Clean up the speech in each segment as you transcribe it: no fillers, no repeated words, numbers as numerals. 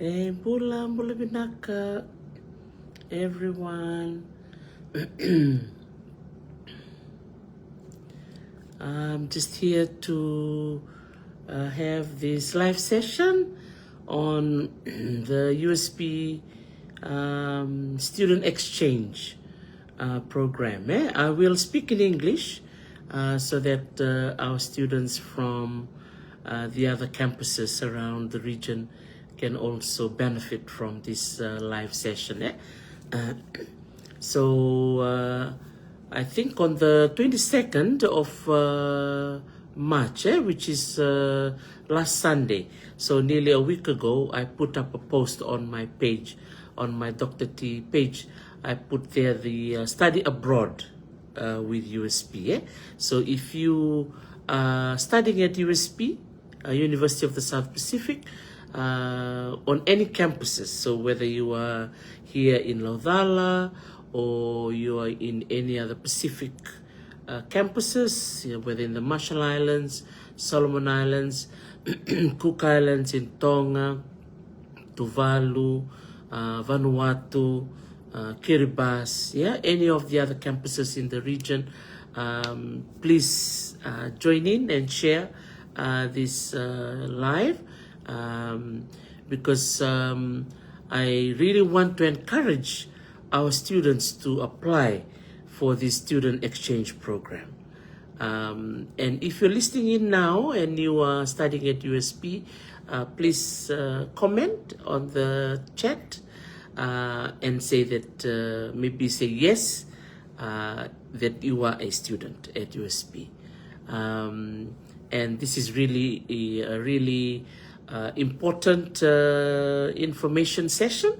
Bulan binaka, everyone. I'm just here to have this live session on the USP student exchange program. I will speak in English so that our students from the other campuses around the region can also benefit from this live session. So I think on the 22nd of March, which is last Sunday, so nearly a week ago, I put up a post on my page, on my Dr. T page. I put there the study abroad with USP. So if you are studying at USP, University of the South Pacific, on any campuses, so whether you are here in Laudala or you are in any other Pacific campuses, whether in the Marshall Islands, Solomon Islands, Cook Islands in Tonga, Tuvalu, Vanuatu, Kiribati, any of the other campuses in the region, please join in and share this live, because I really want to encourage our students to apply for this student exchange program. And if you're listening in now and you are studying at USP, please comment on the chat and say that, maybe say yes, that you are a student at USP. And this is really a really important information session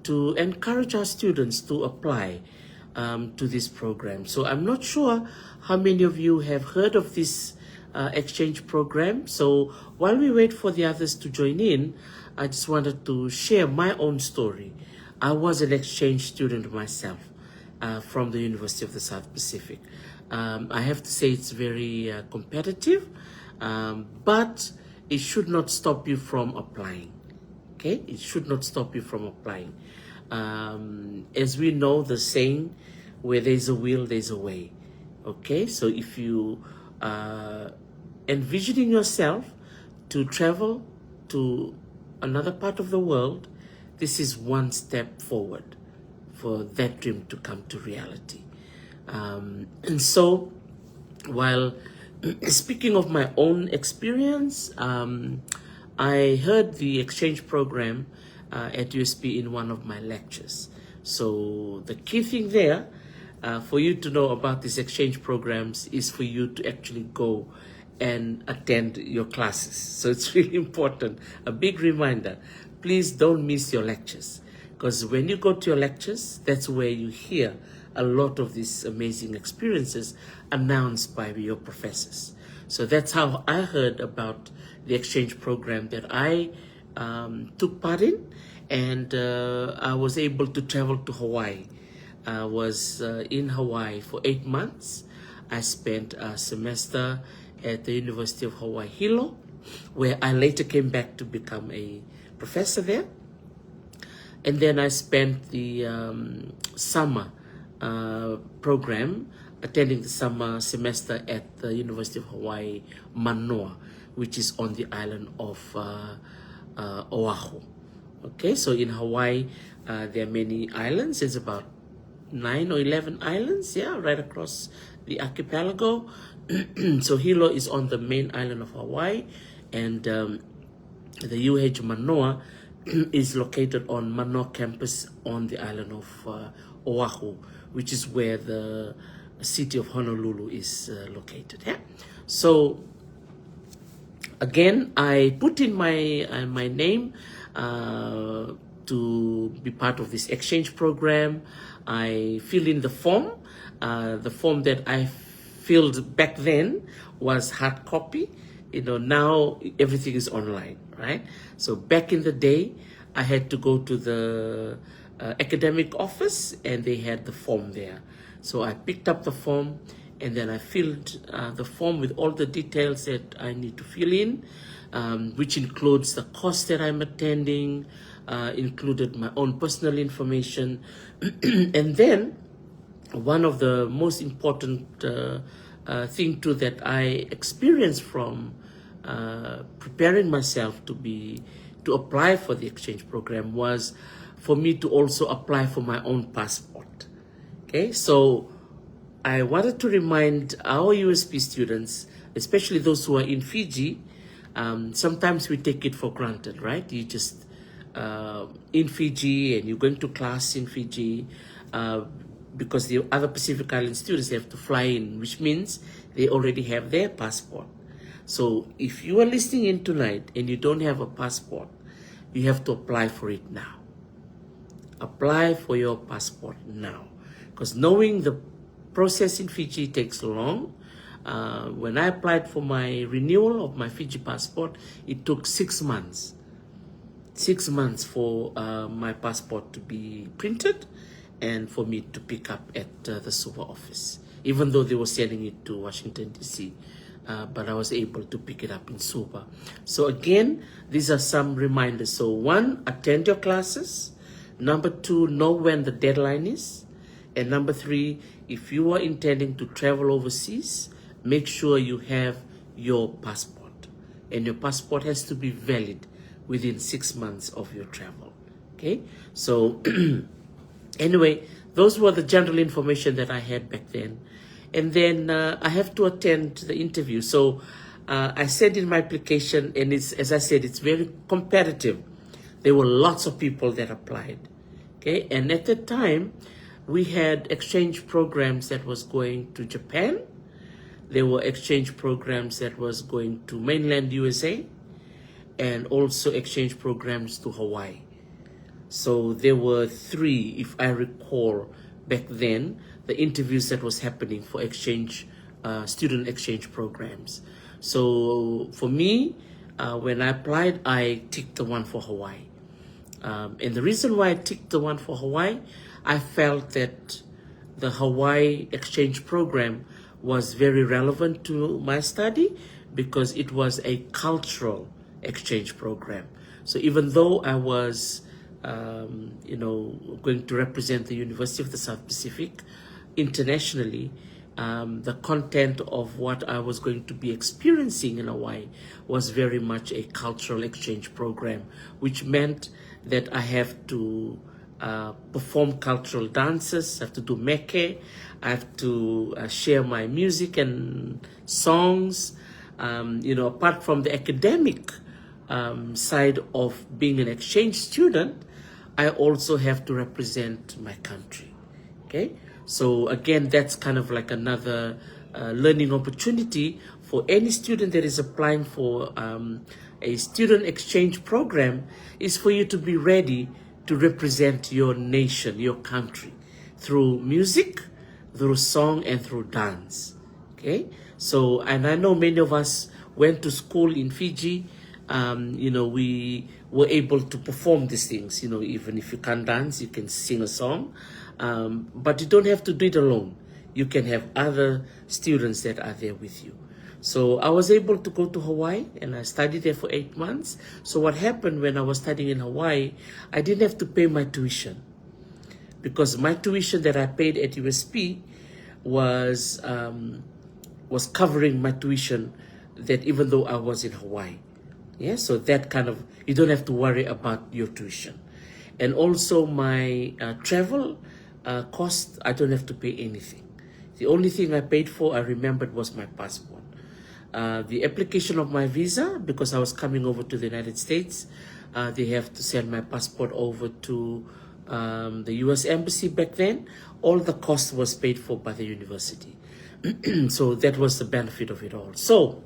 to encourage our students to apply to this program. So I'm not sure how many of you have heard of this exchange program. So while we wait for the others to join in, I just wanted to share my own story. I was an exchange student myself from the University of the South Pacific. I have to say it's very competitive, but it should not stop you from applying. Okay, it should not stop you from applying. As we know the saying, where there's a will, there's a way. Okay, so if you are envisioning yourself to travel to another part of the world, this is one step forward for that dream to come to reality. And so, while speaking of my own experience, I heard the exchange program at USP in one of my lectures. So the key thing there for you to know about these exchange programs is for you to actually go and attend your classes. So it's really important. A big reminder, please don't miss your lectures, because when you go to your lectures, that's where you hear a lot of these amazing experiences announced by your professors. So that's how I heard about the exchange program that I took part in, and I was able to travel to Hawaii. I was in Hawaii for 8 months. I spent a semester at the University of Hawaii Hilo, where I later came back to become a professor there. And then I spent the summer program, attending the summer semester at the University of Hawaii Manoa, which is on the island of Oahu. Okay, so in Hawaii, there are many islands. It's about 9 or 11 islands, right across the archipelago. So Hilo is on the main island of Hawaii, and the UH Manoa is located on Manoa campus on the island of Oahu, which is where the city of Honolulu is located. So again, I put in my name to be part of this exchange program. I filled in the form. The form that I filled back then was hard copy. Now everything is online, right? So back in the day, I had to go to the academic office, and they had the form there. So I picked up the form, and then I filled the form with all the details that I need to fill in, which includes the course that I'm attending, included my own personal information. And then one of the most important thing too that I experienced from preparing myself to apply for the exchange program was for me to also apply for my own passport. Okay, so I wanted to remind our USP students, especially those who are in Fiji, sometimes we take it for granted, right? You just in Fiji and you're going to class in Fiji, because the other Pacific Island students, they have to fly in, which means they already have their passport. So if you are listening in tonight and you don't have a passport, you have to apply for it now. Apply for your passport now, because knowing the process in Fiji takes long. When I applied for my renewal of my Fiji passport, it took 6 months. 6 months for my passport to be printed and for me to pick up at the Suva office, even though they were sending it to Washington, D.C., but I was able to pick it up in Suva. So again, these are some reminders. So 1, attend your classes. Number 2, know when the deadline is. And number 3, if you are intending to travel overseas, make sure you have your passport. And your passport has to be valid within 6 months of your travel. Okay? So anyway, those were the general information that I had back then. And then I have to attend the interview. So I said in my application, and it's, as I said, it's very competitive. There were lots of people that applied. Okay, and at that time, we had exchange programs that was going to Japan. There were exchange programs that was going to mainland USA, and also exchange programs to Hawaii. So there were 3, if I recall, back then, the interviews that was happening for exchange, student exchange programs. So for me, when I applied, I ticked the one for Hawaii. And the reason why I ticked the one for Hawaii, I felt that the Hawaii exchange program was very relevant to my study because it was a cultural exchange program. So even though I was, going to represent the University of the South Pacific internationally, the content of what I was going to be experiencing in Hawaii was very much a cultural exchange program, which meant that I have to perform cultural dances, I have to do meke, I have to share my music and songs. Apart from the academic side of being an exchange student, I also have to represent my country. Okay, so again, that's kind of like another learning opportunity for any student that is applying for a student exchange program, is for you to be ready to represent your nation, your country, through music, through song, and through dance. Okay, so, and I know many of us went to school in Fiji. We were able to perform these things. Even if you can't dance, you can sing a song. But you don't have to do it alone. You can have other students that are there with you. So I was able to go to Hawaii and I studied there for 8 months. So what happened when I was studying in Hawaii, I didn't have to pay my tuition, because my tuition that I paid at USP was covering my tuition that even though I was in Hawaii. Yeah, so that kind of, you don't have to worry about your tuition. And also my travel cost, I don't have to pay anything. The only thing I paid for, I remembered, was my passport. The application of my visa, because I was coming over to the United States, they have to send my passport over to the US Embassy back then. All the cost was paid for by the university. So that was the benefit of it all. So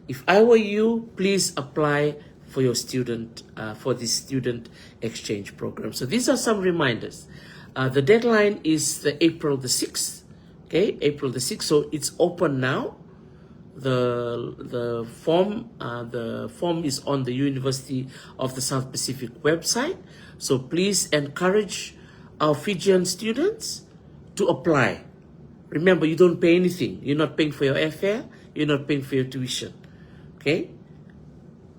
if I were you, please apply for your student, for the student exchange program. So these are some reminders. The deadline is the April the 6th. Okay, April the 6th. So it's open now. The form is on the University of the South Pacific website. So please encourage our Fijian students to apply. Remember, you don't pay anything. You're not paying for your airfare. You're not paying for your tuition. Okay?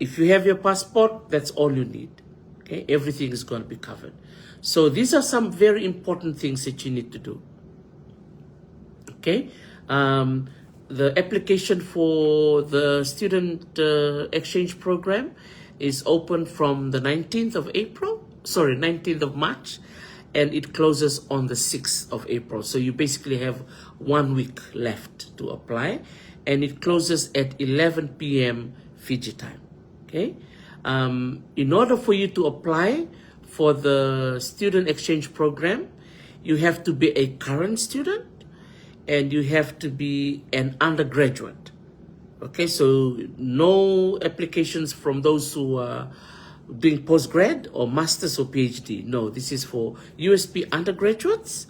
If you have your passport, that's all you need. Okay? Okay, everything is going to be covered. So these are some very important things that you need to do. Okay, the application for the student exchange program is open from the 19th of April, sorry, 19th of March, and it closes on the 6th of April. So you basically have 1 week left to apply, and it closes at 11 p.m. Fiji time. Okay, in order for you to apply for the student exchange program, you have to be a current student and you have to be an undergraduate. Okay, so no applications from those who are doing postgrad or masters or PhD. No, this is for USP undergraduates.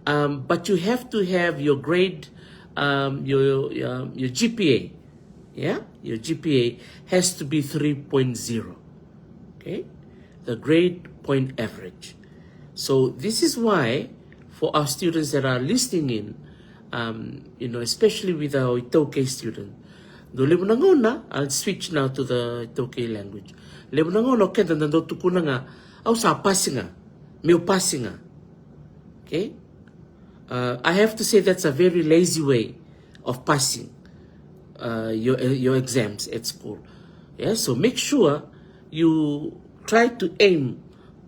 But you have to have your grade, your GPA. Yeah, your GPA has to be 3.0. Okay, the grade point average. So this is why for our students that are listening in, especially with our Itoke student, I'll switch now to the Itoke language. Okay, I have to say that's a very lazy way of passing your exams at school. Yeah, so make sure you try to aim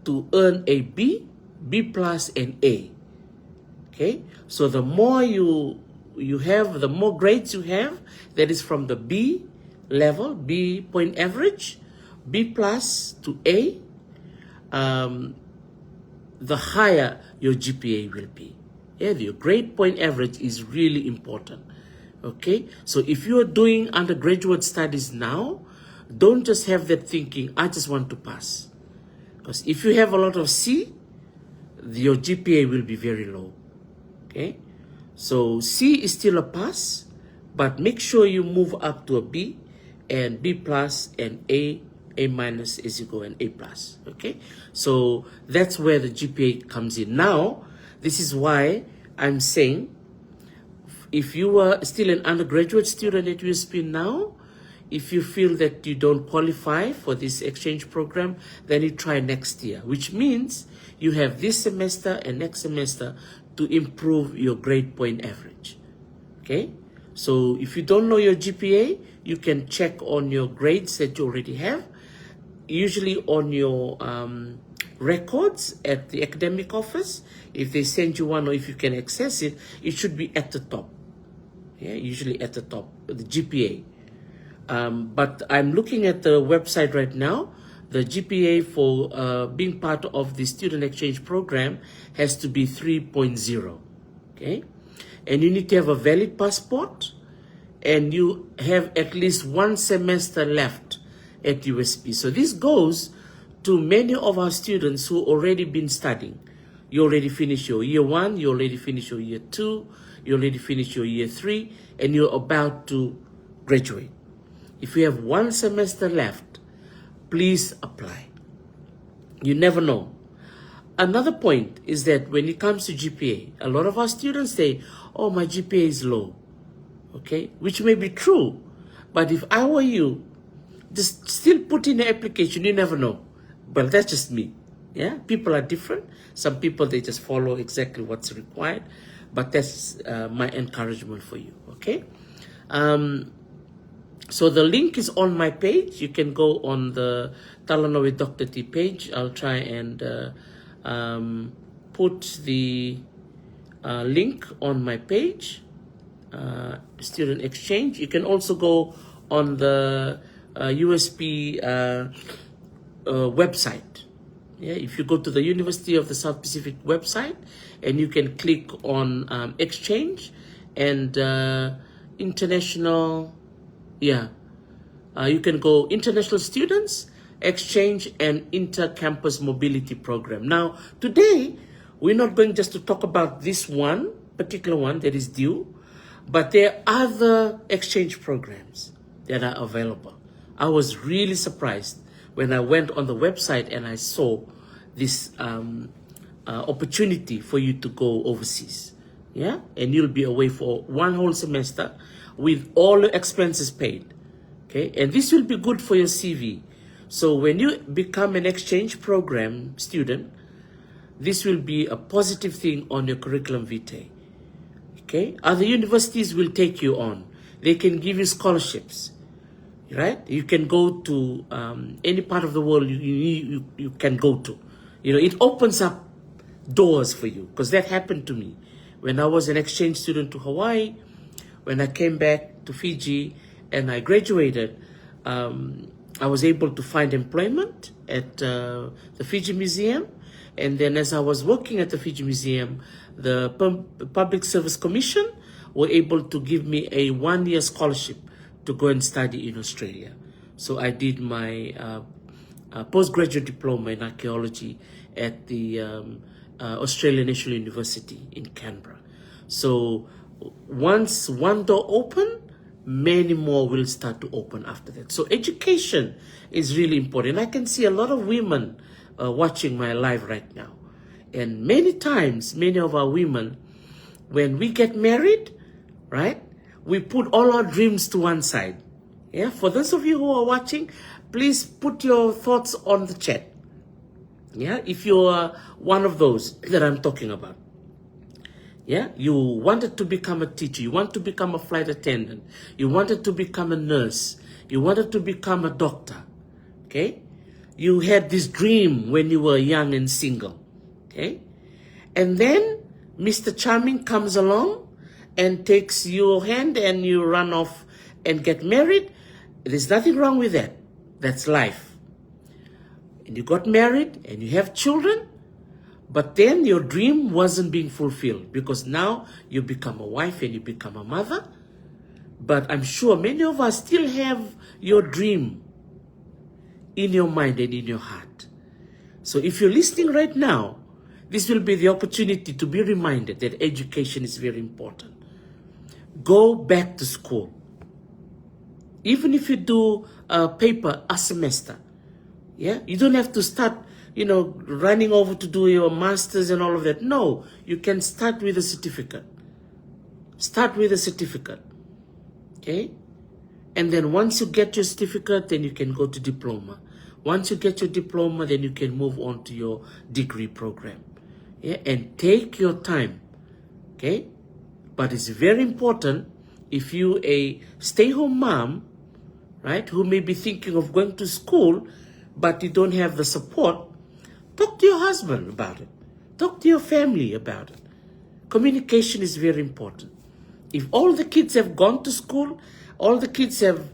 to earn a B, B plus, and A. Okay, so the more you have, the more grades you have, that is from the B level, B point average, B plus to A, the higher your GPA will be. Yeah, your grade point average is really important. Okay, so if you are doing undergraduate studies now, don't just have that thinking, I just want to pass. Because if you have a lot of C, your GPA will be very low. Okay, so C is still a pass, but make sure you move up to a B and B plus and A minus as you go, and A plus. Okay, so that's where the GPA comes in. Now, this is why I'm saying, if you are still an undergraduate student at USP now, if you feel that you don't qualify for this exchange program, then you try next year, which means you have this semester and next semester to improve your grade point average. Okay, so if you don't know your GPA, you can check on your grades that you already have, usually on your records at the academic office. If they send you one, or if you can access it, it should be at the top. Yeah, usually at the top, the GPA. But I'm looking at the website right now. The GPA for being part of the student exchange program has to be 3.0. Okay, and you need to have a valid passport, and you have at least 1 semester left at USP. So this goes to many of our students who already been studying. You already finished your year 1, you already finished your year 2, you already finished your year 3, and you're about to graduate. If you have 1 semester left, please apply. You never know. Another point is that when it comes to GPA, a lot of our students say, oh, my GPA is low. Okay, which may be true, but if I were you, just still put in the application. You never know. But that's just me. Yeah, people are different. Some people, they just follow exactly what's required, but that's my encouragement for you. Okay, so the link is on my page. You can go on the Talanoa with Dr. T page. I'll try and put the link on my page, student exchange. You can also go on the USP website. Yeah, if you go to the University of the South Pacific website, and you can click on exchange and international. Yeah, you can go international students, exchange, and inter-campus mobility program. Now, today, we're not going just to talk about this one, particular one that is due, but there are other exchange programs that are available. I was really surprised when I went on the website and I saw this opportunity for you to go overseas. Yeah, and you'll be away for 1 whole semester with all the expenses paid. Okay, and this will be good for your CV. So when you become an exchange program student, this will be a positive thing on your curriculum vitae. Okay, other universities will take you on. They can give you scholarships, right? You can go to any part of the world you can go to. You know, it opens up doors for you, because that happened to me when I was an exchange student to Hawaii. When I came back to Fiji and I graduated, I was able to find employment at the Fiji Museum. And then as I was working at the Fiji Museum, the Public Service Commission were able to give me a 1-year scholarship to go and study in Australia. So I did my postgraduate diploma in archaeology at the Australian National University in Canberra. So once one door open, many more will start to open after that. So education is really important. I can see a lot of women watching my live right now. And many times, many of our women, when we get married, right, we put all our dreams to one side. Yeah, for those of you who are watching, please put your thoughts on the chat. Yeah, if you are one of those that I'm talking about. Yeah, you wanted to become a teacher, you want to become a flight attendant, you wanted to become a nurse, you wanted to become a doctor, okay? You had this dream when you were young and single, okay? And then Mr. Charming comes along and takes your hand and you run off and get married. There's nothing wrong with that. That's life. And you got married and you have children, but then your dream wasn't being fulfilled because now you become a wife and you become a mother. But I'm sure many of us still have your dream in your mind and in your heart. So if you're listening right now, this will be the opportunity to be reminded that education is very important. Go back to school. Even if you do a paper a semester, yeah, you don't have to start, running over to do your master's and all of that. No, you can start with a certificate. Start with a certificate, okay? And then once you get your certificate, then you can go to diploma. Once you get your diploma, then you can move on to your degree program. Yeah, and take your time, okay? But it's very important, if you a stay-home mom, right, who may be thinking of going to school, but you don't have the support, talk to your husband about it. Talk to your family about it. Communication is very important. If all the kids have gone to school, all the kids have,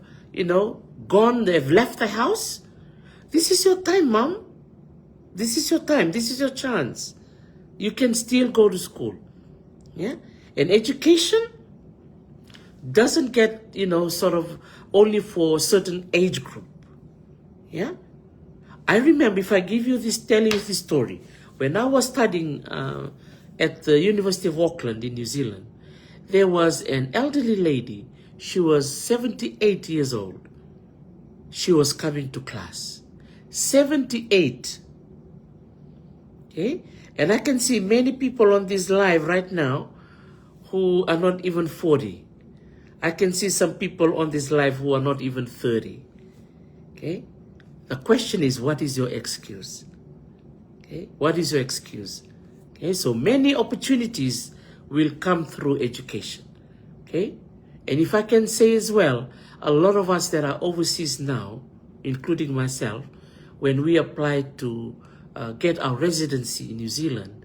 gone, they've left the house, this is your time, mom. This is your time. This is your chance. You can still go to school. Yeah? And education doesn't get, sort of only for a certain age group. Yeah? I remember, if I tell you this story, when I was studying at the University of Auckland in New Zealand, there was an elderly lady. She was 78 years old. She was coming to class. 78. Okay? And I can see many people on this live right now who are not even 40. I can see some people on this live who are not even 30. Okay? The question is, what is your excuse? Okay? What is your excuse? Okay? So many opportunities will come through education. Okay? And if I can say as well, a lot of us that are overseas now, including myself, when we applied to get our residency in New Zealand,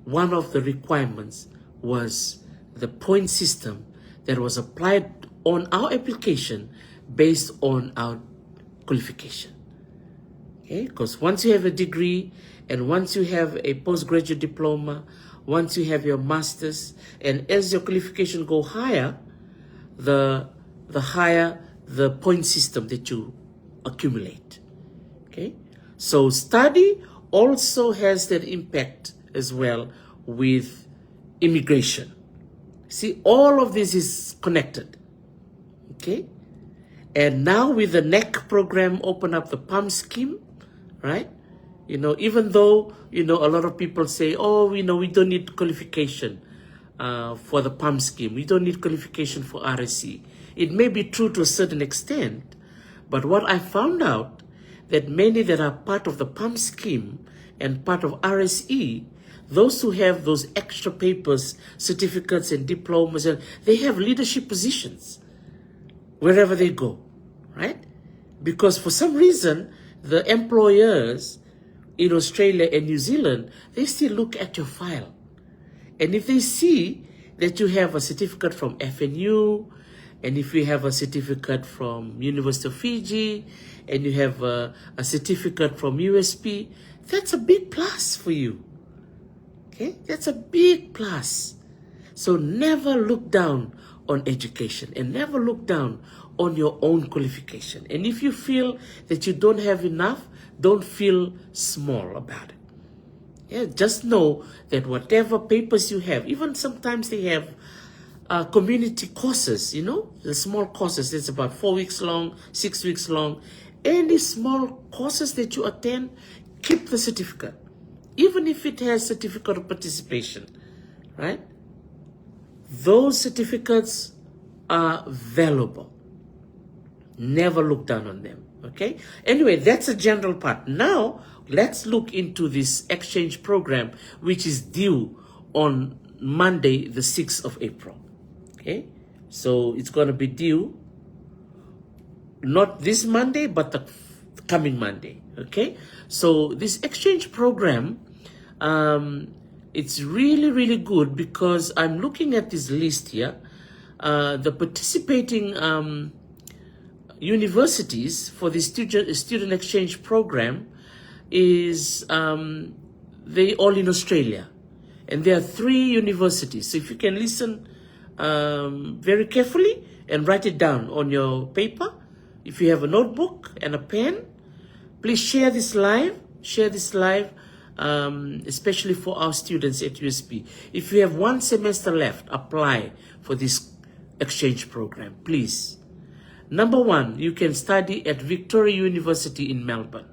one of the requirements was the point system that was applied on our application based on our qualification. Okay? Because once you have a degree and once you have a postgraduate diploma, once you have your master's, and as your qualification go higher, the higher the point system that you accumulate. Okay? So study also has that impact as well with immigration. See, all of this is connected. Okay? And now with the NEC program, open up the PAM scheme, right? Even though, a lot of people say, we don't need qualification for the PAM scheme. We don't need qualification for RSC. It may be true to a certain extent, but what I found out, that many that are part of the PAM scheme and part of RSE, those who have those extra papers, certificates and diplomas, and they have leadership positions wherever they go, right? Because for some reason, the employers in Australia and New Zealand, they still look at your file. And if they see that you have a certificate from FNU, and if you have a certificate from University of Fiji, and you have a certificate from USP, that's a big plus for you. Okay, that's a big plus. So never look down on education and never look down on your own qualification. And if you feel that you don't have enough, don't feel small about it. Yeah, just know that whatever papers you have, even sometimes they have community courses, the small courses that's about 4 weeks long, 6 weeks long. Any small courses that you attend, keep the certificate. Even if it has certificate of participation, right? Those certificates are valuable. Never look down on them, okay? Anyway, that's a general part. Now, let's look into this exchange program, which is due on Monday, the 6th of April, okay? So it's going to be due not this Monday, but the coming Monday, okay? So this exchange program, it's really, really good because I'm looking at this list here. The participating universities for the student exchange program is they all in Australia, and there are 3 universities. So if you can listen very carefully and write it down on your paper, if you have a notebook and a pen, please share this live, especially for our students at USP. If you have 1 semester left, apply for this exchange program, please. Number 1, you can study at Victoria University in Melbourne.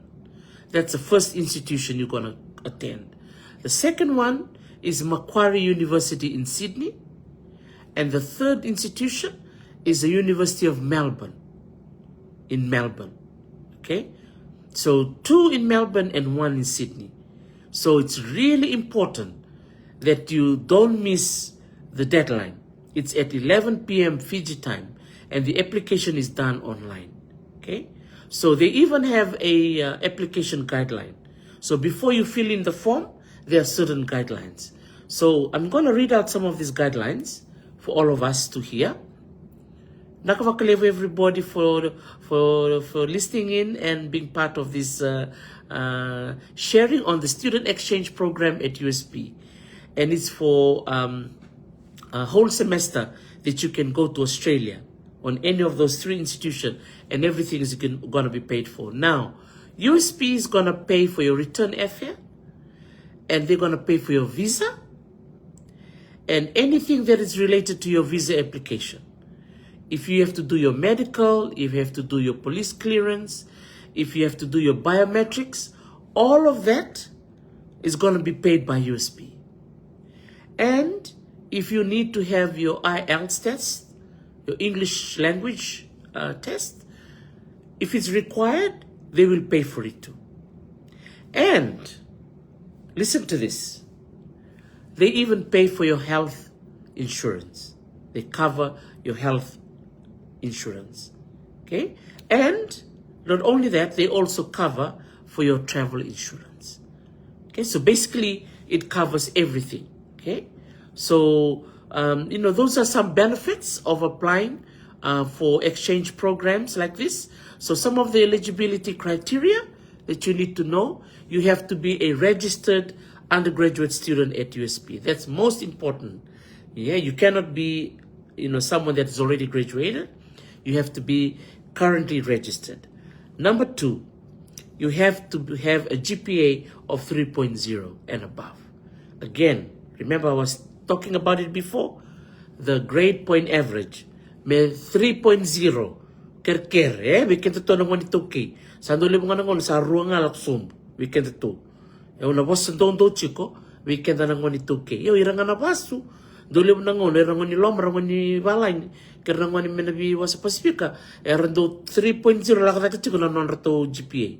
That's the first institution you're going to attend. The second one is Macquarie University in Sydney. And the third institution is the University of Melbourne in Melbourne. Okay? So 2 in Melbourne and 1 in Sydney. So it's really important that you don't miss the deadline. It's at 11 p.m. Fiji time, and the application is done online. Okay? So they even have a application guideline. So before you fill in the form, there are certain guidelines. So I'm going to read out some of these guidelines for all of us to hear. Nakavakalevo everybody for listening in and being part of this sharing on the student exchange program at USP. And it's for a whole semester that you can go to Australia on any of those 3 institutions, and everything is going to be paid for. Now, USP is going to pay for your return airfare, and they're going to pay for your visa, and anything that is related to your visa application. If you have to do your medical, if you have to do your police clearance, if you have to do your biometrics, all of that is going to be paid by USP. And if you need to have your IELTS test, your English language test, if it's required, they will pay for it too. And listen to this. They even pay for your health insurance. They cover your health insurance. Okay? And not only that, they also cover for your travel insurance. Okay? So basically, it covers everything. Okay? So, those are some benefits of applying for exchange programs like this. So some of the eligibility criteria that you need to know, you have to be a registered undergraduate student at USP. That's most important. Yeah, you cannot be, someone that is already graduated. You have to be currently registered. Number 2, you have to have a GPA of 3.0 and above. Again, remember I was talking about it before? The grade point average. May 3.0. Ker, we can to nang wanito ki. Sanduli mo nga nang sa ruang alaksum. We can to. Yung nabas sa doon do chiko, we can nang wanito ki. Yung irang na basu. Duli mo nang irang ni lom, irang ni balay. Kaya nang ni menabi was sa Pasifika. Irang do 3.0 lakata chiko na non rato GPA.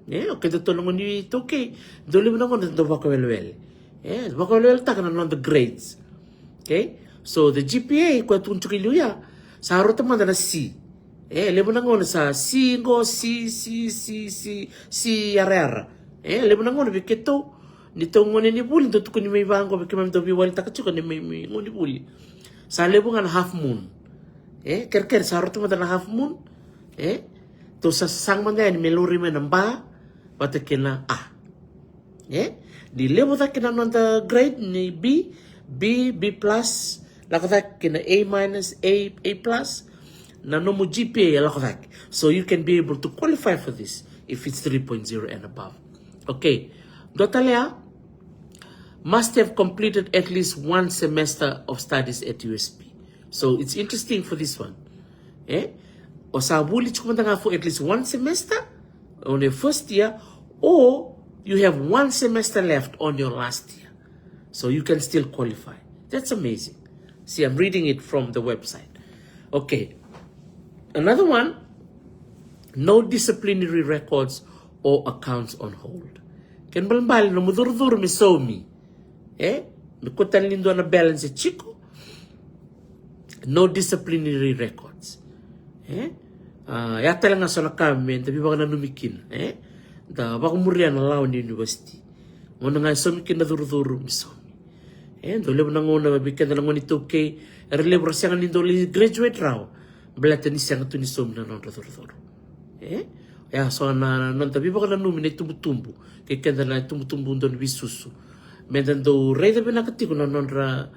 Okay, the tolong ni it okay. Dole mo na ko the vocabulary. Vocabulary ta kana on the grades. Okay? So the GPA kwa tunchukiluya sa harota man na C. Lebo na ngono sa C go C yarara. Lebo na ngono biketo nito ngone ni buli to tukuni may bango bikimam to biwali takachuko ni may ngoni buli. Sa lebo nga half moon. Ker sa harota man na half moon. To sa sang man yan meluri man ba patakina A. Di lebo ta kina non the grade ni B plus lakotak kina A minus A plus na no mo GPA lakotak. So you can be able to qualify for this if it's 3.0 and above. Okay. Dotalea must have completed at least one semester of studies at USP. So it's interesting for this one. O sa buli chukumanda nga for at least one semester on your first year, or you have one semester left on your last year. So you can still qualify. That's amazing. See, I'm reading it from the website. Okay. Another one, no disciplinary records or accounts on hold. Ken balambali no mudur mi so mi. Mi kutan lindo na balance chico. No disciplinary records. Yata lang nga sa nakamen, tabi baka nanumikin. Da baka murian na lawan ni university. Ngona nga somikin na duru mi so. Dole mo na ngona mabikan na ngoni 2K. Relebro siya nga nindo graduate raw. Balata ni siya nga to ni som na non duru. Ya so na non tabi baka na numi na tumbu. Kaya kanda na tumbu don bisusu. Mendan do reda binakati ko na non ra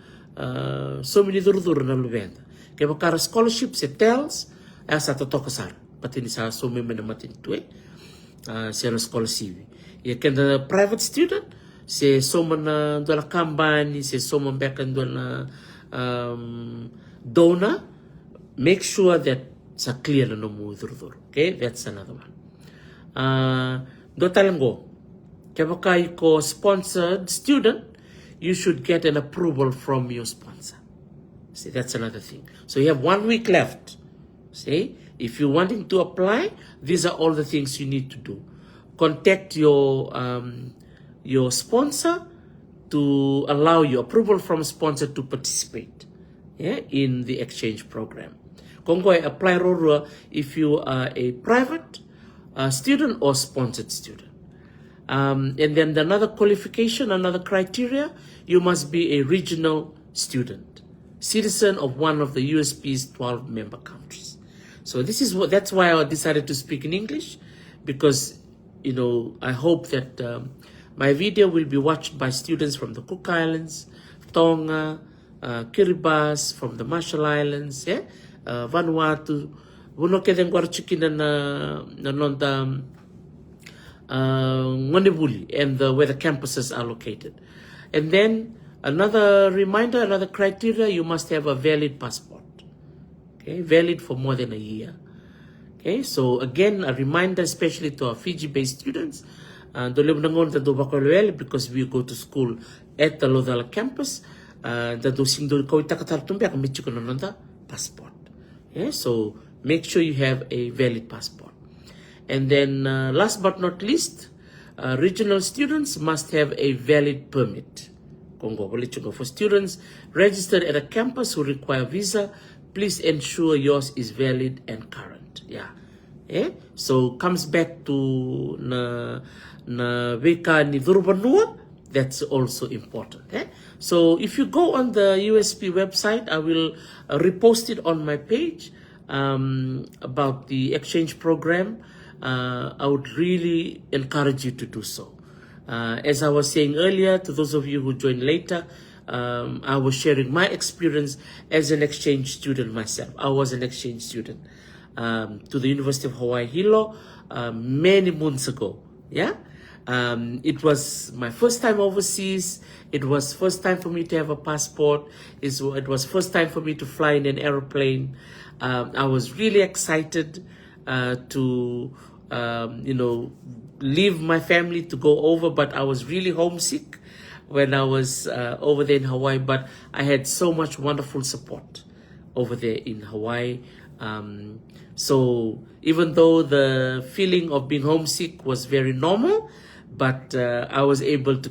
somi ni duru na lubenda. Kaya baka scholarship se tells sa totokasar. Pati ni sa somi manamatin to siya na scholarship. Ya kanda private student se soma na dola kambani, se soma bekan dola donor, make sure that sa clear na mo dur. Okay, that's another one. Dotalango, kaya ko sponsored student, you should get an approval from your sponsor. See, that's another thing. So you have 1 week left. See, if you're wanting to apply, these are all the things you need to do. Contact your sponsor to allow you approval from sponsor to participate in the exchange program. Kongo apply roro if you are a private student or sponsored student. And then another qualification, another criteria, you must be a regional student, citizen of one of the USP's 12 member countries. So that's why I decided to speak in English, because I hope that my video will be watched by students from the Cook Islands, Tonga, Kiribati, from the Marshall Islands, Vanuatu, and where the campuses are located. And then another reminder, another criteria, you must have a valid passport. Okay, valid for more than a year. Okay, so again, a reminder, especially to our Fiji-based students, because we go to school at the Lodala campus, passport. Okay, so make sure you have a valid passport. And then last but not least, regional students must have a valid permit. For students registered at a campus who require visa, please ensure yours is valid and current. So comes back to na veka ni Durbanua, that's also important. So if you go on the USP website, I will repost it on my page about the exchange program. I would really encourage you to do so. As I was saying earlier, to those of you who joined later, I was sharing my experience as an exchange student myself. I was an exchange student to the University of Hawaii Hilo many months ago. It was my first time overseas. It was first time for me to have a passport. It was first time for me to fly in an airplane. I was really excited to leave my family to go over, but I was really homesick when I was over there in Hawaii. But I had so much wonderful support over there in Hawaii. So even though the feeling of being homesick was very normal, but I was able to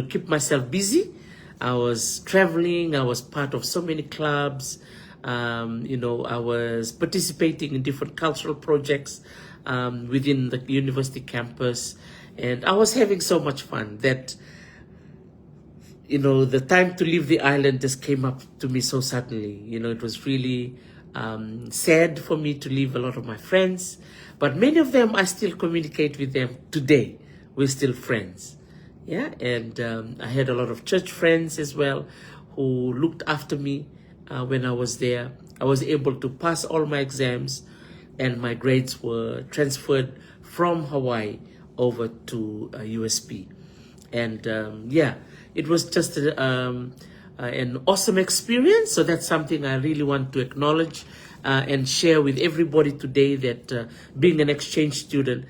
keep myself busy. I was traveling. I was part of so many clubs. I was participating in different cultural projects within the university campus, and I was having so much fun that the time to leave the island just came up to me so suddenly. It was really sad for me to leave a lot of my friends, but many of them I still communicate with them today. We're still friends. Yeah, and I had a lot of church friends as well who looked after me when I was there. I was able to pass all my exams, and my grades were transferred from Hawaii over to USP. And it was just an awesome experience. So that's something I really want to acknowledge and share with everybody today, that being an exchange student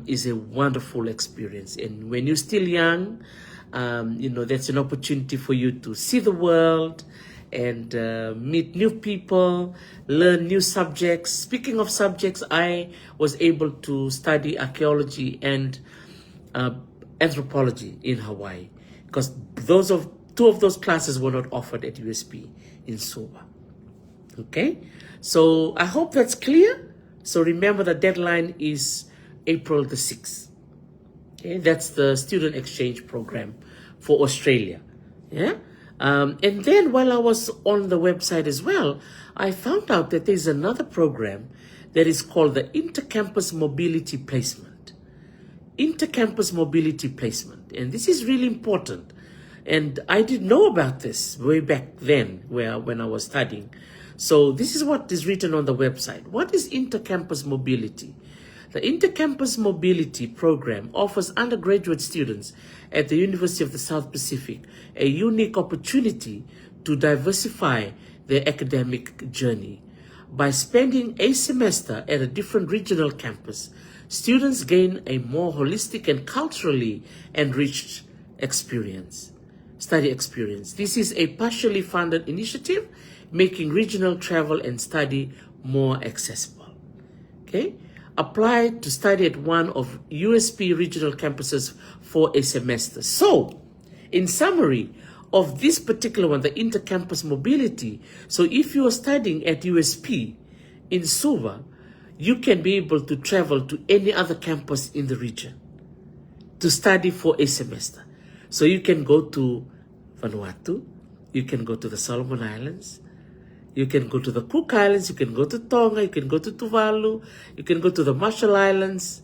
is a wonderful experience. And when you're still young, that's an opportunity for you to see the world and meet new people, learn new subjects. Speaking of subjects, I was able to study archaeology and anthropology in Hawaii, because two of those classes were not offered at USP in Suva. Okay, so I hope that's clear. So remember, the deadline is April the 6th. Okay, that's the student exchange program for Australia. Yeah. And then while I was on the website as well, I found out that there's another program that is called the Intercampus Mobility Placement. Intercampus Mobility Placement. And this is really important. And I didn't know about this way back then when I was studying. So this is what is written on the website. What is intercampus mobility? The Intercampus Mobility Program offers undergraduate students at the University of the South Pacific a unique opportunity to diversify their academic journey. By spending a semester at a different regional campus, students gain a more holistic and culturally enriched study experience. This is a partially funded initiative, making regional travel and study more accessible. Okay? Apply to study at one of USP regional campuses for a semester. So, in summary of this particular one, the intercampus mobility, so if you are studying at USP in Suva, you can be able to travel to any other campus in the region to study for a semester. So you can go to Vanuatu, you can go to the Solomon Islands, you can go to the Cook Islands, you can go to Tonga, you can go to Tuvalu, you can go to the Marshall Islands,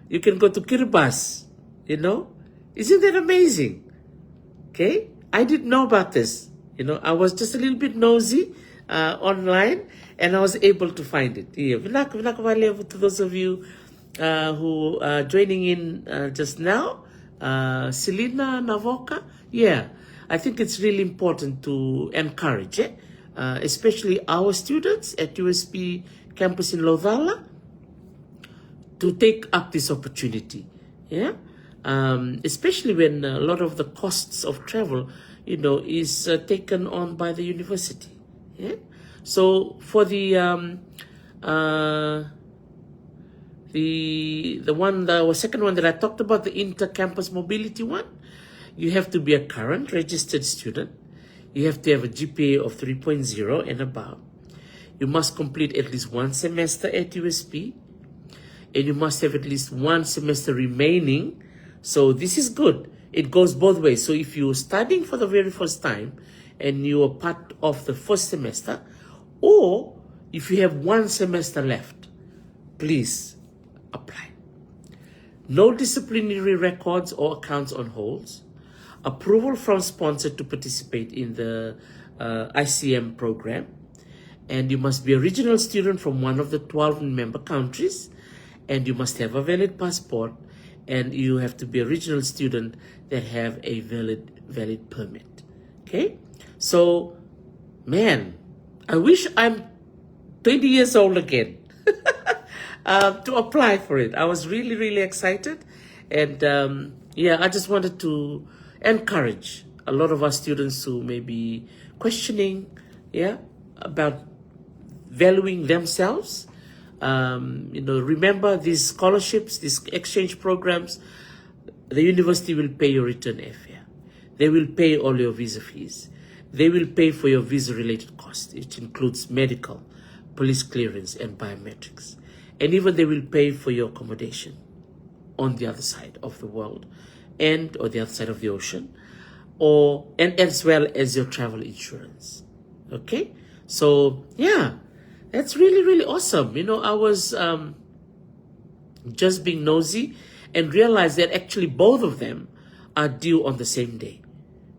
you can go to Kiribati, Isn't that amazing? Okay? I didn't know about this. I was just a little bit nosy online, and I was able to find it. Yeah. To those of you who are joining in just now, Selina Navoka, yeah, I think it's really important to encourage especially our students at USP campus in Lodhala to take up this opportunity. Yeah, especially when a lot of the costs of travel, is taken on by the university. Yeah, so for the second one that I talked about, the intercampus mobility one, you have to be a current registered student. You have to have a GPA of 3.0 and above. You must complete at least one semester at USP, and you must have at least one semester remaining. So this is good. It goes both ways. So if you're studying for the very first time and you are part of the first semester, or if you have one semester left, please apply. No disciplinary records or accounts on holds. Approval from sponsor to participate in the ICM program. And you must be a regional student from one of the 12 member countries. And you must have a valid passport. And you have to be a regional student that have a valid permit. Okay? So, man, I wish I'm 20 years old again to apply for it. I was really, really excited. And I just wanted to encourage a lot of our students who may be questioning, about valuing themselves. Remember these scholarships, these exchange programs, the university will pay your return airfare. They will pay all your visa fees. They will pay for your visa-related costs, which includes medical, police clearance, and biometrics. And even they will pay for your accommodation on the other side of the world or the other side of the ocean, and as well as your travel insurance. Okay? So, yeah, that's really, really awesome. I was just being nosy and realized that actually both of them are due on the same day.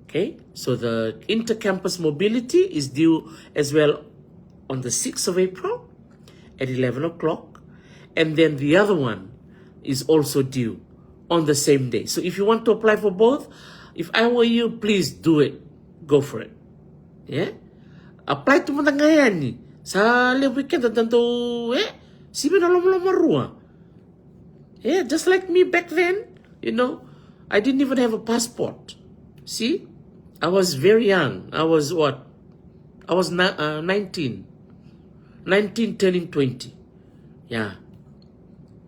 Okay? So the intercampus mobility is due as well on the 6th of April at 11 o'clock. And then the other one is also due on the same day. So if you want to apply for both, if I were you, please do it. Go for it. Yeah? Apply to mo na ngayon ni. Sa weekend tanto sibe na marua. Yeah, just like me back then, I didn't even have a passport. See? I was very young. I was what? I was 19. 19 turning 20. Yeah.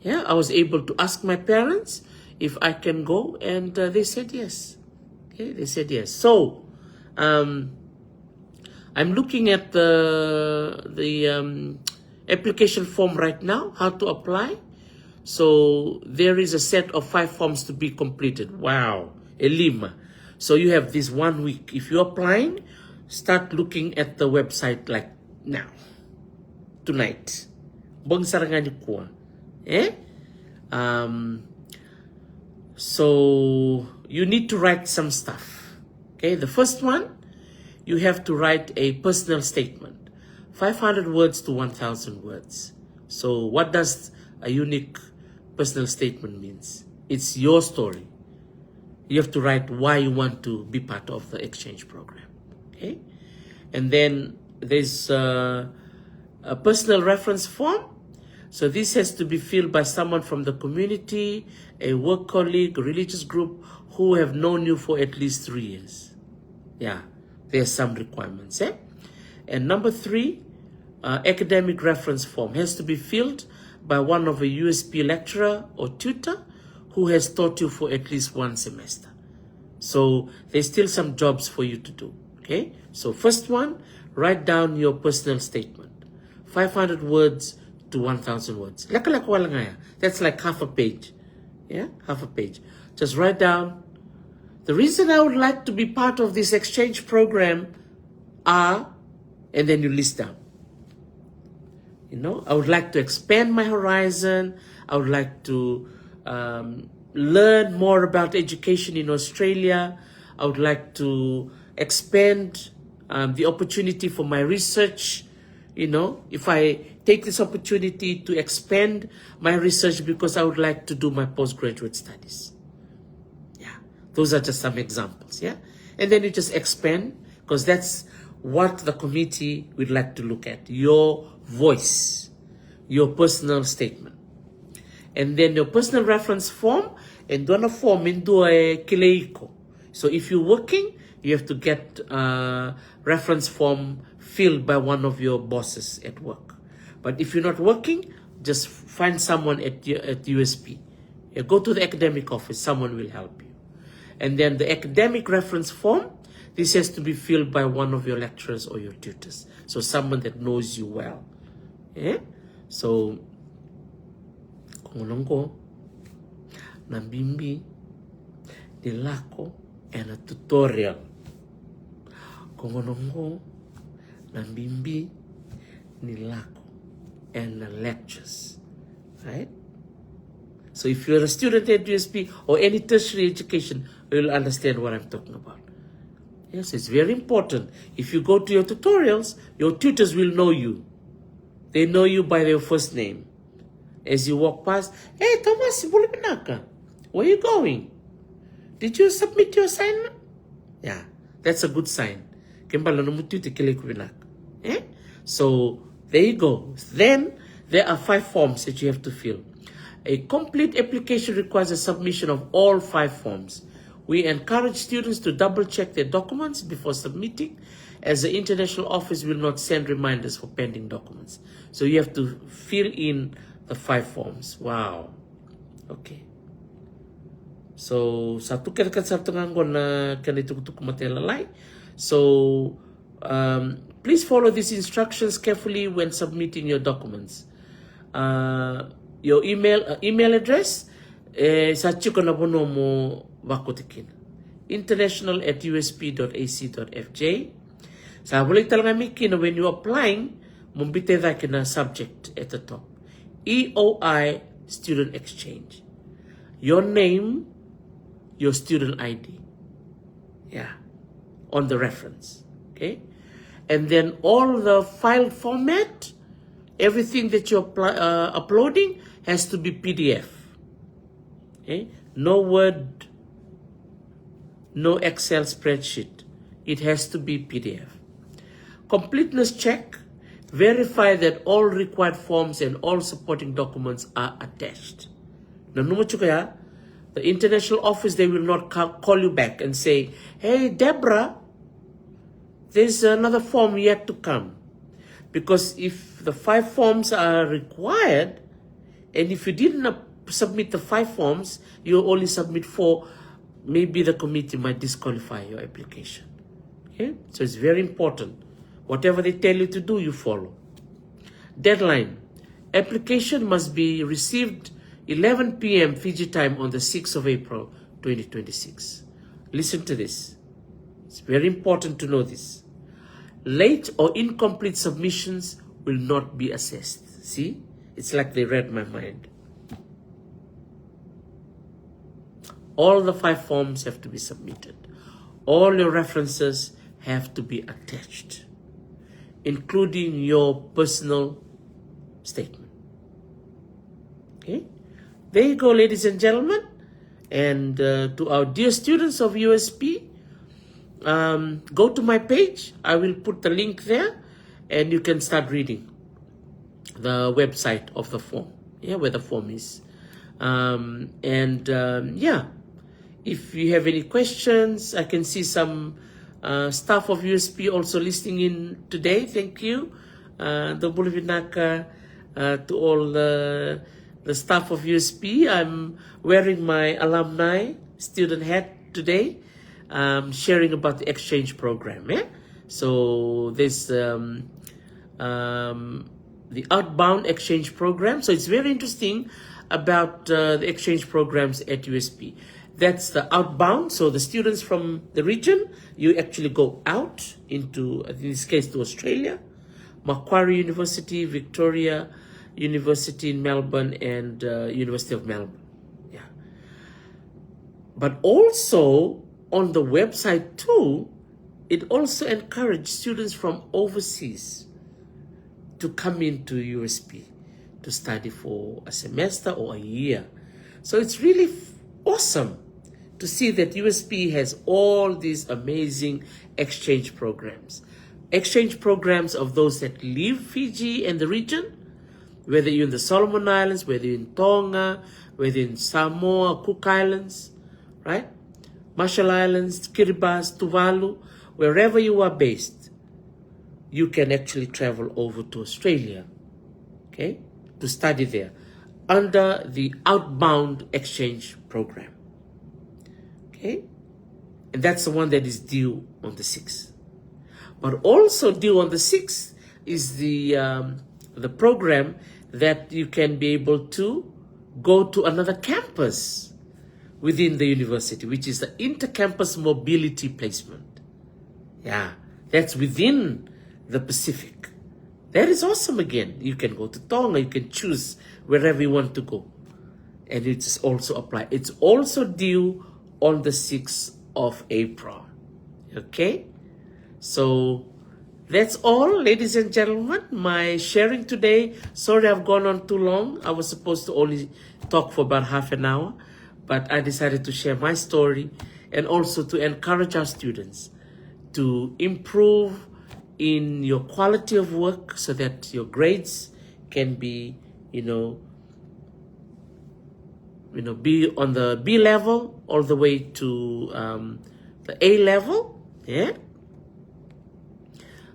Yeah, I was able to ask my parents if I can go, and they said yes. Okay, they said yes. So, I'm looking at the application form right now, how to apply. So there is a set of 5 forms to be completed. Wow, Elima. So you have this 1 week. If you're applying, start looking at the website like now, tonight. Bang sarangan niyo kuha. So you need to write some stuff. Okay, the first one, you have to write a personal statement, 500 words to 1,000 words. So what does a unique personal statement means? It's your story. You have to write why you want to be part of the exchange program. Okay, and then there's a personal reference form. So this has to be filled by someone from the community, a work colleague, a religious group who have known you for at least 3 years. Yeah, there's some requirements. And number 3, academic reference form has to be filled by one of a USP lecturer or tutor who has taught you for at least 1 semester. So there's still some jobs for you to do. Okay, so first one, write down your personal statement, 500 words to 1,000 words. That's like half a page. Yeah, half a page. Just write down, the reason I would like to be part of this exchange program are, and then you list down. I would like to expand my horizon. I would like to learn more about education in Australia. I would like to expand the opportunity for my research. If I take this opportunity to expand my research because I would like to do my postgraduate studies. Yeah, those are just some examples. Yeah, and then you just expand, because that's what the committee would like to look at. Your voice, your personal statement. And then your personal reference form, and do a form into a kileiko. So if you're working, you have to get a reference form filled by one of your bosses at work. But if you're not working, just find someone at USP. Go to the academic office, someone will help you. And then the academic reference form, this has to be filled by one of your lecturers or your tutors. So someone that knows you well. Yeah? So, kung ko, nambimbi, nilako, and a tutorial. Kung ko, nambimbi, nilako, and the lectures. Right? So if you're a student at USP or any tertiary education, you'll understand what I'm talking about. Yes, it's very important. If you go to your tutorials, your tutors will know you. They know you by your first name. As you walk past, hey, Thomas, where are you going? Did you submit your assignment? Yeah, that's a good sign. So, there you go. Then, there are 5 forms that you have to fill. A complete application requires a submission of all 5 forms. We encourage students to double check their documents before submitting, as the international office will not send reminders for pending documents. So you have to fill in the 5 forms. Wow. Okay. So satu kira-kira satu nganggon na kanitukutuk matelalay. So please follow these instructions carefully when submitting your documents. Your email address sa chiko na bono mo bakotikin. international@usp.ac.fj. Sa boleh talaga mikin when you applying, mumbite da kina subject at the top. EOI student exchange. Your name, your student ID. Yeah. On the reference. Okay. And then all the file format, everything that you're uploading has to be PDF. Okay. No Word, no Excel spreadsheet. It has to be PDF. Completeness check. Verify that all required forms and all supporting documents are attached. Now, the international office, they will not call you back and say, hey, Deborah, there's another form yet to come. Because if the 5 forms are required, and if you didn't submit the 5 forms, you only submit 4, maybe the committee might disqualify your application. Okay? So it's very important. Whatever they tell you to do, you follow. Deadline. Application must be received 11 p.m. Fiji time on the 6th of April, 2026. Listen to this. It's very important to know this. Late or incomplete submissions will not be assessed. See? It's like they read my mind. All the 5 forms have to be submitted. All your references have to be attached, including your personal statement. Okay? There you go, ladies and gentlemen. And to our dear students of USP, go to my page. I will put the link there, and you can start reading the website of the form. Yeah, where the form is. Yeah, if you have any questions, I can see some staff of USP also listening in today. Thank you. To all the staff of USP. I'm wearing my alumni student hat today, sharing about the exchange program. Yeah? So there's the outbound exchange program. So it's very interesting about the exchange programs at USP. That's the outbound. So the students from the region, you actually go out into, in this case, to Australia, Macquarie University, Victoria University in Melbourne, and University of Melbourne. Yeah. But also on the website too, it also encouraged students from overseas to come into USP to study for a semester or a year. So it's really awesome to see that USP has all these amazing exchange programs. Exchange programs of those that leave Fiji and the region, whether you're in the Solomon Islands, whether you're in Tonga, whether you're in Samoa, Cook Islands, right? Marshall Islands, Kiribati, Tuvalu, wherever you are based, you can actually travel over to Australia, okay, to study there under the outbound exchange program. Okay? And that's the one that is due on the 6th. But also due on the 6th is the program that you can be able to go to another campus within the university, which is the intercampus mobility placement. Yeah, that's within the Pacific. That is awesome again. You can go to Tonga, you can choose wherever you want to go. And it's also applied. It's also due on the 6th of April. Okay? So that's all, ladies and gentlemen, my sharing today. Sorry I've gone on too long. I was supposed to only talk for about half an hour, but I decided to share my story and also to encourage our students to improve in your quality of work so that your grades can be, be on the B level all the way to the A level. Yeah.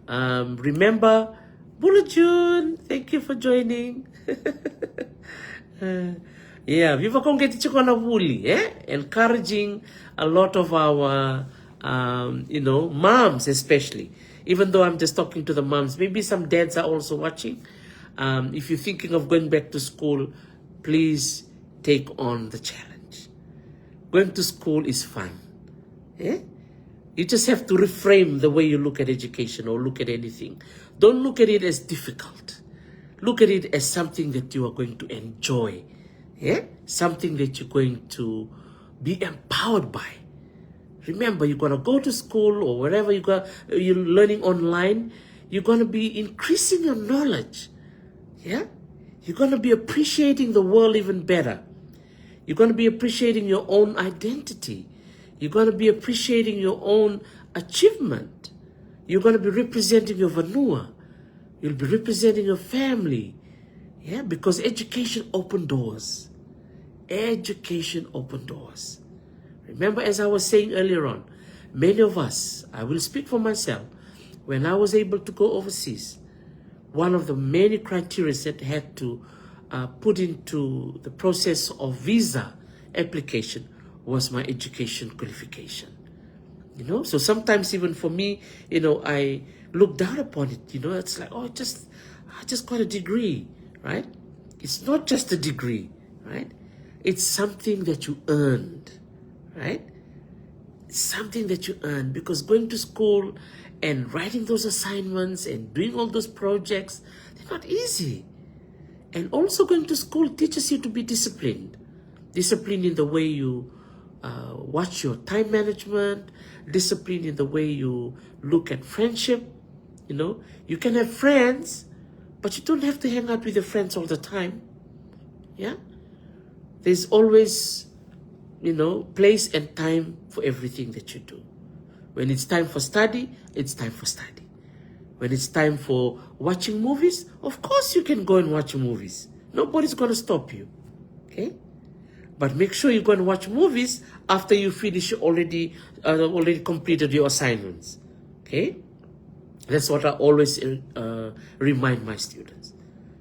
Remember, Bulajun, thank you for joining. Yeah, viva kongeti chikona wuli, encouraging a lot of our, moms especially. Even though I'm just talking to the moms, maybe some dads are also watching. If you're thinking of going back to school, please take on the challenge. Going to school is fun. Yeah? You just have to reframe the way you look at education or look at anything. Don't look at it as difficult. Look at it as something that you are going to enjoy. Yeah? Something that you're going to be empowered by. Remember, you're going to go to school or wherever you're learning online. You're going to be increasing your knowledge. Yeah? You're going to be appreciating the world even better. You're going to be appreciating your own identity. You're going to be appreciating your own achievement. You're going to be representing your vanua. You'll be representing your family. Yeah, because education opens doors. Education opens doors. Remember, as I was saying earlier on, many of us, I will speak for myself, when I was able to go overseas, one of the many criteria that had to put into the process of visa application was my education qualification. So sometimes even for me, I look down upon it. It's like, I just got a degree, right? It's not just a degree, right? It's something that you earned, right? It's something that you earned, because going to school and writing those assignments and doing all those projects, they're not easy. And also going to school teaches you to be disciplined. Disciplined in the way you watch your time management, discipline in the way you look at friendship. You can have friends, but you don't have to hang out with your friends all the time. Yeah? There's always, place and time for everything that you do. When it's time for study, it's time for study. When it's time for watching movies, of course you can go and watch movies. Nobody's going to stop you. Okay? But make sure you go and watch movies after you finish already completed your assignments. Okay? That's what I always remind my students.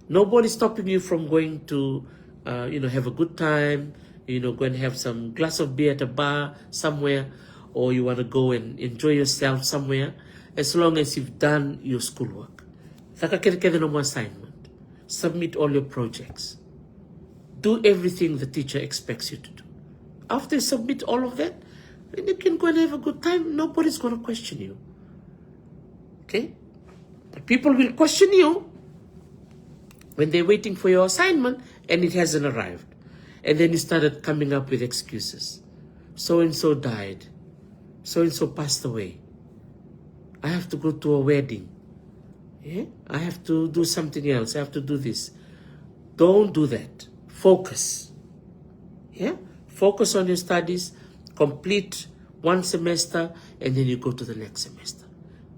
Nobody's stopping you from going to, have a good time, go and have some glass of beer at a bar somewhere, or you want to go and enjoy yourself somewhere, as long as you've done your schoolwork. Assignment. Submit all your projects. Do everything the teacher expects you to do. After you submit all of that, then you can go and have a good time. Nobody's going to question you. Okay? But people will question you when they're waiting for your assignment and it hasn't arrived. And then you started coming up with excuses. So-and-so died. So-and-so passed away. I have to go to a wedding. Yeah? I have to do something else. I have to do this. Don't do that. Focus. Yeah? Focus on your studies. Complete one semester and then you go to the next semester.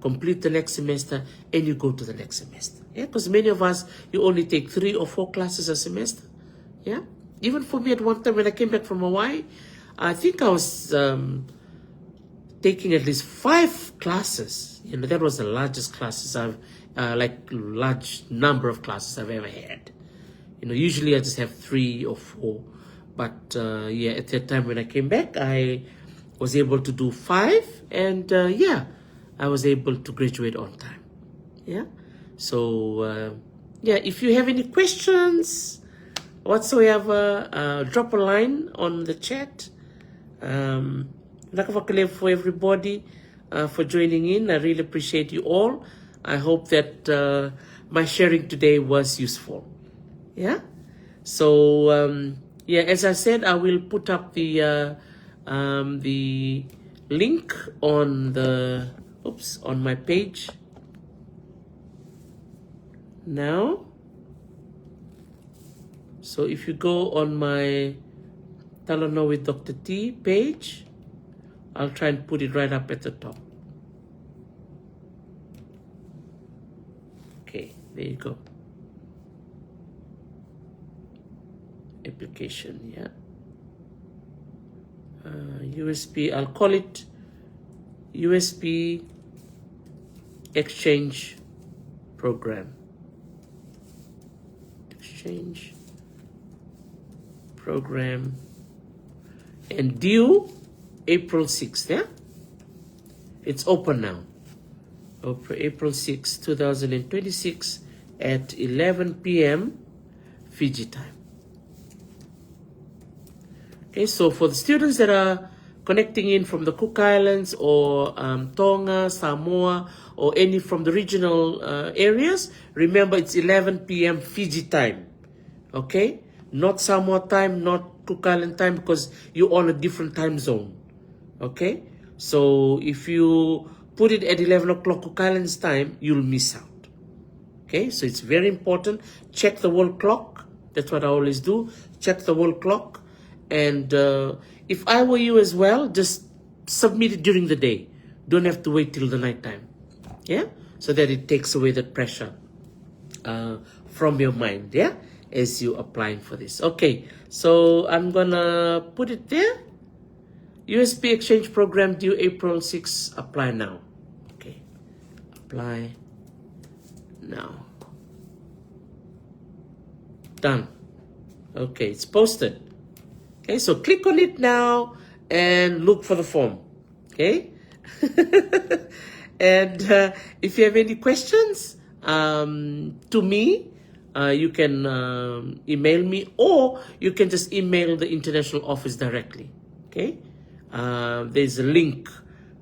Complete the next semester and you go to the next semester. Yeah? Because many of us, you only take 3 or 4 classes a semester. Yeah? Even for me at one time when I came back from Hawaii, I think I was taking at least 5 classes. That was the largest classes large number of classes I've ever had. Usually I just have 3 or 4. But at that time when I came back, I was able to do 5. And I was able to graduate on time. Yeah. So, if you have any questions whatsoever, drop a line on the chat. For everybody for joining in. I really appreciate you all. I hope that my sharing today was useful. Yeah. So as I said, I will put up the link on on my page now. So if you go on my Talano with Dr. T page, I'll try and put it right up at the top. Okay, there you go. Application, yeah. USP, I'll call it USP Exchange Program. Exchange Program. And due April 6th, yeah? It's open now. April 6, 2026 at 11 p.m. Fiji time. Okay, so for the students that are connecting in from the Cook Islands or Tonga, Samoa, or any from the regional areas, remember it's 11 p.m. Fiji time. Okay? Not Samoa time, not Cook Island time, because you're on a different time zone. Okay? So if you put it at 11 o'clock Cook Islands time, you'll miss out. Okay? So it's very important. Check the world clock. That's what I always do. Check the world clock. And if I were you as well, just submit it during the day. Don't have to wait till the night time. Yeah? So that it takes away the pressure from your mind, yeah? As you applying for this. Okay, so I'm gonna put it there. USP Exchange Program due April 6. Apply now. Okay, apply now. Done. Okay, it's posted. Okay, so click on it now and look for the form. Okay? And if you have any questions to me, you can email me, or you can just email the international office directly. Okay? There's a link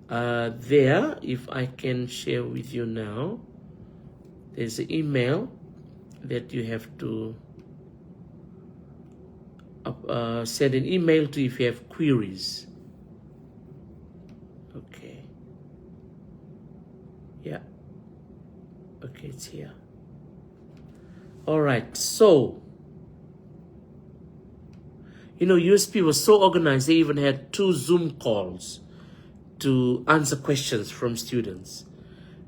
there, if I can share with you now. There's an email that you have to send an email to if you have queries. Okay. Yeah. Okay, it's here. All right. So, USP was so organized, they even had 2 Zoom calls to answer questions from students.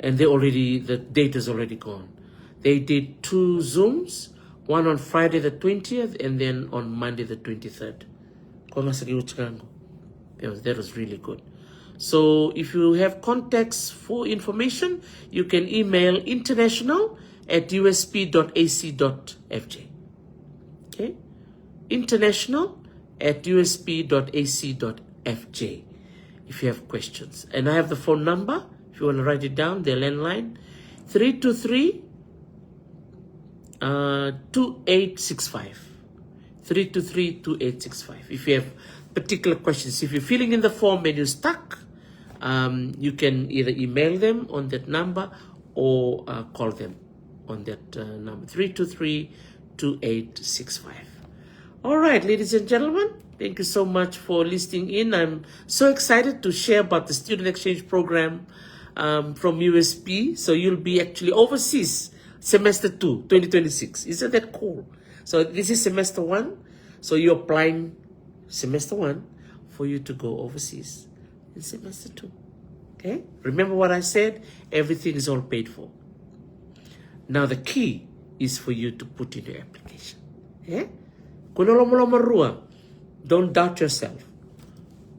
And the data's already gone. They did 2 Zooms, one on Friday the 20th and then on Monday the 23rd. That was really good. So if you have contacts for information, you can email international@usp.ac.fj. Okay? international@usp.ac.fj if you have questions. And I have the phone number, if you want to write it down, the landline, 323 2865. 323-2865. If you have particular questions, if you're filling in the form and you're stuck, you can either email them on that number or call them on that number, 323-2865. All right, ladies and gentlemen, thank you so much for listening in. I'm so excited to share about the student exchange program from USP. So you'll be actually overseas semester 2, 2026. Isn't that cool? So this is semester 1. So you're applying semester 1 for you to go overseas in semester 2. Okay? Remember what I said? Everything is all paid for. Now the key is for you to put in your application. Okay? Don't doubt yourself.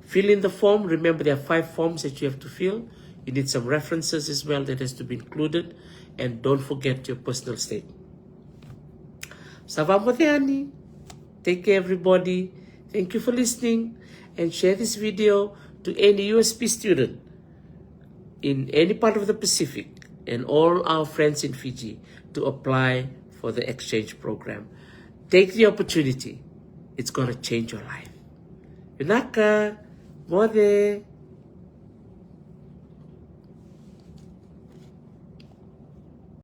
Fill in the form. Remember, there are 5 forms that you have to fill. You need some references as well that has to be included. And don't forget your personal statement. Savamoteani. Take care, everybody. Thank you for listening. And share this video to any USP student in any part of the Pacific and all our friends in Fiji to apply for the exchange program. Take the opportunity. It's going to change your life. Yunaka, Mode.